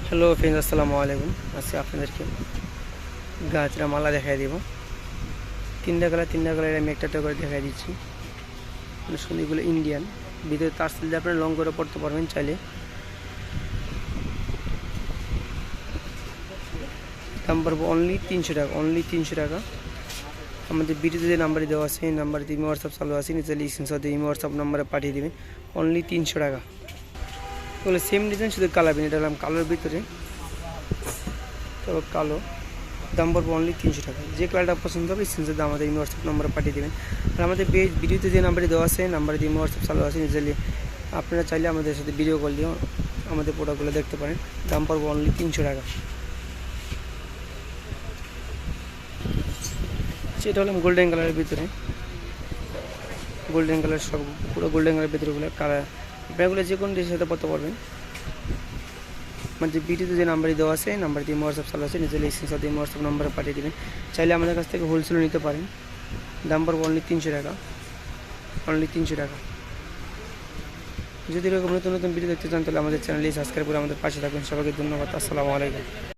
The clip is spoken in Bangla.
হ্যালো ফ্রেন্ডস, আসসালামু আলাইকুম। আজকে আপনাদেরকে গাছরা মালা দেখাই দেব। তিনটা কালার আমি একটা করে দেখাই দিচ্ছি। মানে সুন্দরগুলো ইন্ডিয়ান, ভিতরে তার সাথে আপনারা লং করে পড়তে পারবেন চাইলে। দাম পড়বো অনলি 300 টাকা, অনলি 300 টাকা। আমাদের ভিডিওতে যে নাম্বারটি দেওয়া আছে এই নাম্বারটি ইমো হোয়াটসঅ্যাপ চালু আছে, নিচে স্ক্রিনশট দিয়ে ইমো হোয়াটসঅ্যাপ নাম্বারে পাঠিয়ে দেবেন। অনলি 300 টাকা। এগুলো সেম ডিজাইন, শুধু কালার এটা হলাম কালোর ভিতরে, তবে কালো। দাম পড়বে অনলি 300 টাকা। যে কালারটা পছন্দ হবে স্ক্রিনশটে আমাদের ইমো হোয়াটসঅ্যাপ নাম্বারে পাঠিয়ে দেবেন। আর আমাদের ভিডিওতে যে নাম্বারটি দেওয়া আছে নাম্বারে ইমো হোয়াটসঅ্যাপ চালু আছে, নিজেলি আপনারা চাইলে আমাদের সাথে ভিডিও কল দিয়ে আমাদের প্রোডাক্টগুলো দেখতে পারেন। দাম পড়বে অনলি 300 টাকা। সেটা হলাম গোল্ডেন কালারের ভিতরে, গোল্ডেন কালার সব পুরো গোল্ডেন কালারের ভিতরেগুলো কালার। আপনাগুলো যে কোনো ডিজাইনের সাথে পড়তে পারবেন। আমাদের ভিডিওতে যে নাম্বারটি দেওয়া আছে এই নাম্বারটি ইমো হোয়াটসঅ্যাপ চালু আছে, নিজের স্ক্রিনশট দিয়ে ইমো হোয়াটসঅ্যাপ নাম্বারে পাঠিয়ে দেবেন। চাইলে আমাদের কাছ থেকে হোলসেলও নিতে পারেন। দাম পড়বে অনলি 300 টাকা, অনলি 300 টাকা। যদি এরকম নতুন নতুন ভিডিও দেখতে চান তাহলে আমাদের চ্যানেলটি সাবস্ক্রাইব করে আমাদের পাশে থাকবেন। সবাইকে ধন্যবাদ। আসসালামু আলাইকুম।